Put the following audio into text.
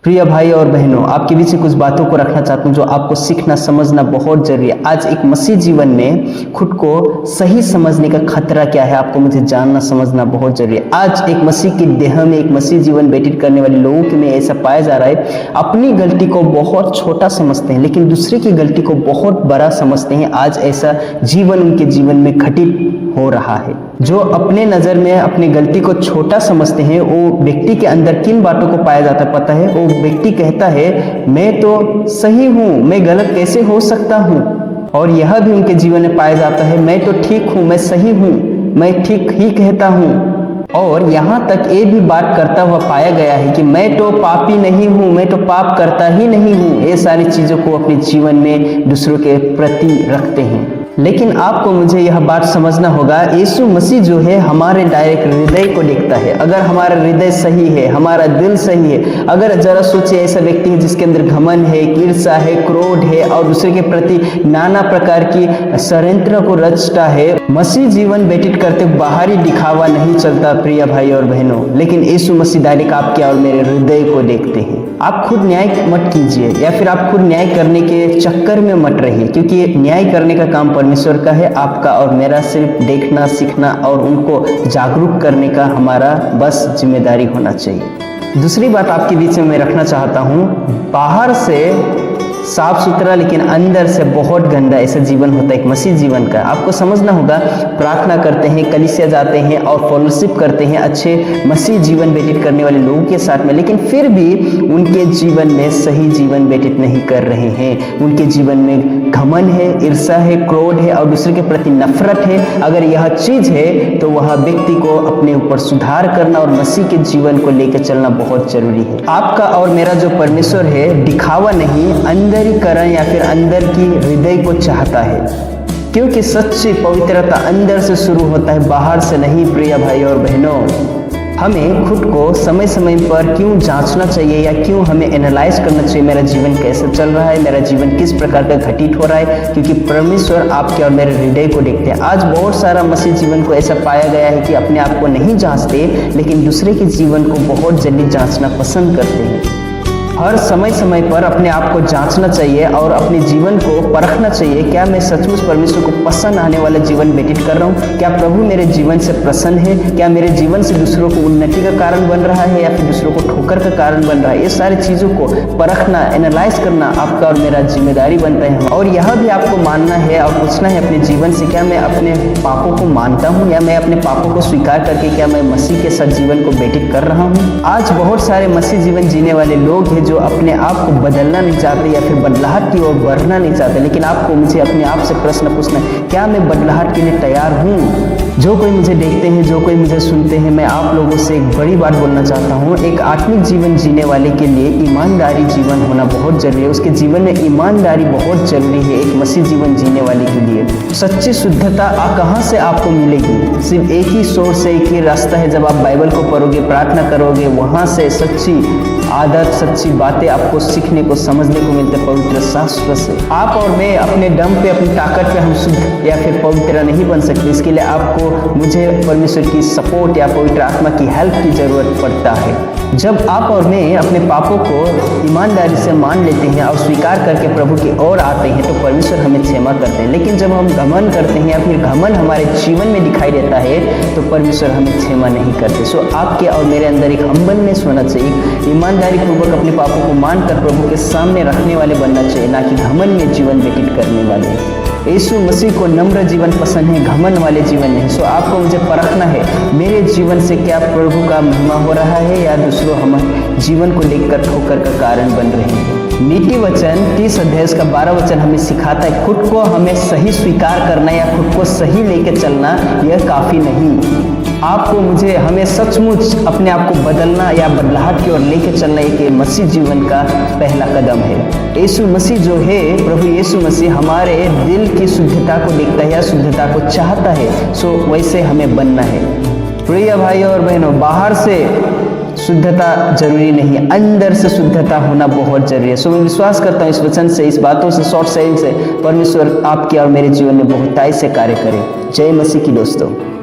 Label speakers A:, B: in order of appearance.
A: प्रिय भाई और बहनों, आपके बीच से कुछ बातों को रखना चाहता हूँ जो आपको सीखना समझना बहुत जरूरी है। आज एक मसीह जीवन में खुद को सही समझने का खतरा क्या है, आपको मुझे जानना समझना बहुत जरूरी है। आज एक मसीह की देह में एक मसीह जीवन व्यतीत करने वाले लोगों के में ऐसा पाया जा रहा है, अपनी गलती को बहुत छोटा समझते हैं लेकिन दूसरे की गलती को बहुत बड़ा समझते हैं। आज ऐसा जीवन उनके जीवन में घटित हो रहा है। जो अपने नज़र में अपनी गलती को छोटा समझते हैं, वो व्यक्ति के अंदर किन बातों को पाया जाता है पता है? वो व्यक्ति कहता है मैं तो सही हूँ, मैं गलत कैसे हो सकता हूँ। और यह भी उनके जीवन में पाया जाता है, मैं तो ठीक हूँ, मैं सही हूँ, मैं ठीक ही कहता हूँ। और यहाँ तक ये भी बात करता हुआ पाया गया है कि मैं तो पापी नहीं हूँ, मैं तो पाप करता ही नहीं हूँ। ये सारी चीज़ों को अपने जीवन में दूसरों के प्रति रखते हैं। लेकिन आपको मुझे यह बात समझना होगा, यीशु मसीह जो है हमारे डायरेक्ट हृदय को देखता है। अगर हमारा हृदय सही है, हमारा दिल सही है, अगर जरा सोचिए ऐसा व्यक्ति है जिसके अंदर घमंड है, ईर्ष्या है, क्रोध है और दूसरे के प्रति नाना प्रकार की षड्यंत्र को रचता है। मसीह जीवन व्यतीत करते बाहरी दिखावा नहीं चलता प्रिय भाई और बहनों, लेकिन यीशु मसीह डायरेक्ट आपके और मेरे हृदय को देखते हैं। आप खुद न्याय मत कीजिए या फिर आप खुद न्याय करने के चक्कर में मत रहिए, क्योंकि न्याय करने का काम परमेश्वर का है। आपका और मेरा सिर्फ देखना, सीखना और उनको जागरूक करने का हमारा बस जिम्मेदारी होना चाहिए। दूसरी बात आपके बीच में मैं रखना चाहता हूँ, बाहर से साफ सुथरा लेकिन अंदर से बहुत गंदा ऐसा जीवन होता है एक मसीह जीवन का। आपको समझना होगा, प्रार्थना करते हैं, कलीसिया जाते हैं और फॉलोशिप करते हैं अच्छे मसीह जीवन व्यतीत करने वाले लोगों के साथ में, लेकिन फिर भी उनके जीवन में सही जीवन व्यतीत नहीं कर रहे हैं। उनके जीवन में घमंड है, ईर्ष्या है, क्रोध है और दूसरे के प्रति नफरत है। अगर यह चीज़ है तो वह व्यक्ति को अपने ऊपर सुधार करना और मसीह के जीवन को लेकर चलना बहुत जरूरी है। आपका और मेरा जो परमेश्वर है दिखावा नहीं, अंदरीकरण या फिर अंदर की हृदय को चाहता है, क्योंकि सच्ची पवित्रता अंदर से शुरू होता है, बाहर से नहीं। प्रिय भाई और बहनों, हमें खुद को समय समय पर क्यों जांचना चाहिए या क्यों हमें एनालाइज करना चाहिए, मेरा जीवन कैसे चल रहा है, मेरा जीवन किस प्रकार का घटित हो रहा है, क्योंकि परमेश्वर आपके और मेरे हृदय को देखते हैं। आज बहुत सारा मसीह जीवन को ऐसा पाया गया है कि अपने आप को नहीं जांचते लेकिन दूसरे के जीवन को बहुत जल्दी जांचना पसंद करते हैं। हर समय समय पर अपने आप को जांचना चाहिए और अपने जीवन को परखना चाहिए, क्या मैं सचमुच परमेश्वर को पसंद आने वाला जीवन व्यतीत कर रहा हूँ? क्या प्रभु मेरे जीवन से प्रसन्न है? क्या मेरे जीवन से दूसरों को उन्नति का कारण बन रहा है या फिर दूसरों को ठोकर का कारण बन रहा है? ये सारी चीज़ों को परखना, एनालाइज करना आपका और मेरा जिम्मेदारी बनता है। और यह भी आपको मानना है और पूछना है अपने जीवन से, क्या मैं अपने पापों को मानता हूँ या मैं अपने पापों को स्वीकार करके क्या मैं मसीह के साथ जीवन को व्यतीत कर रहा हूँ? आज बहुत सारे मसीह जीवन जीने वाले लोग हैं जो अपने आप को बदलना नहीं चाहते या फिर बदलाहट की ओर बढ़ना नहीं चाहते, लेकिन आपको मुझे अपने आप से प्रश्न पूछना है, क्या मैं बदलाहट के लिए तैयार हूँ? जो कोई मुझे देखते हैं, जो कोई मुझे सुनते हैं, मैं आप लोगों से एक बड़ी बात बोलना चाहता हूँ। एक आत्मिक जीवन जीने वाले के लिए ईमानदारी जीवन होना बहुत जरूरी है। उसके जीवन में ईमानदारी बहुत जरूरी है। एक मसीह जीवन जीने वाले के लिए सच्ची शुद्धता कहाँ से आपको मिलेगी? सिर्फ एक ही सोर्स से, एक ही रास्ता है। जब आप बाइबल को पढ़ोगे, प्रार्थना करोगे, वहाँ से सच्ची आदत, सच्ची बातें आपको सीखने को, समझने को मिलते हैं पवित्र शास्त्र से। आप और मैं अपने दम पे, अपनी ताकत पे हम शुद्ध या फिर पवित्र नहीं बन सकते। इसके लिए आपको मुझे परमेश्वर की सपोर्ट या पवित्र आत्मा की हेल्प की जरूरत पड़ता है। जब आप और मैं अपने पापों को ईमानदारी से मान लेते हैं और स्वीकार करके प्रभु की ओर आते हैं तो परमेश्वर हमें क्षमा करते हैं। लेकिन जब हम घमंड करते हैं या फिर घमंड हमारे जीवन में दिखाई देता है तो परमेश्वर हमें क्षमा नहीं करते। सो आपके और मेरे अंदर एक हम्बलनेस होना चाहिए, ईमानदारी पूर्वक अपने पापों को मानकर प्रभु के सामने रखने वाले बनना चाहिए, ना कि घमंड में जीवन व्यतीत करने वाले। यीशु मसीह को नम्र जीवन पसंद है, घमंड वाले जीवन नहीं। सो आपको मुझे परखना है, मेरे जीवन से क्या प्रभु का महिमा हो रहा है या दूसरों हमारे जीवन को देखकर ठोकर का कारण बन रहे हैं। नीति वचन 30 अध्याय का 12 वचन हमें सिखाता है, खुद को हमें सही स्वीकार करना या खुद को सही लेके चलना यह काफ़ी नहीं। आपको मुझे हमें सचमुच अपने आप को बदलना या बदलाहट की ओर लेके चलना एक मसीह जीवन का पहला कदम है। यीशु मसीह जो है, प्रभु यीशु मसीह हमारे दिल की शुद्धता को देखता है या शुद्धता को चाहता है। सो वैसे हमें बनना है। प्रिय भाई और बहनों, बाहर से शुद्धता जरूरी नहीं है, अंदर से शुद्धता होना बहुत जरूरी है। सो मैं विश्वास करता हूँ इस वचन से, इस बातों से, शॉर्ट सेलिंग से परमेश्वर आपके और मेरे जीवन में बहुतायत से कार्य करे। जय मसीह की दोस्तों।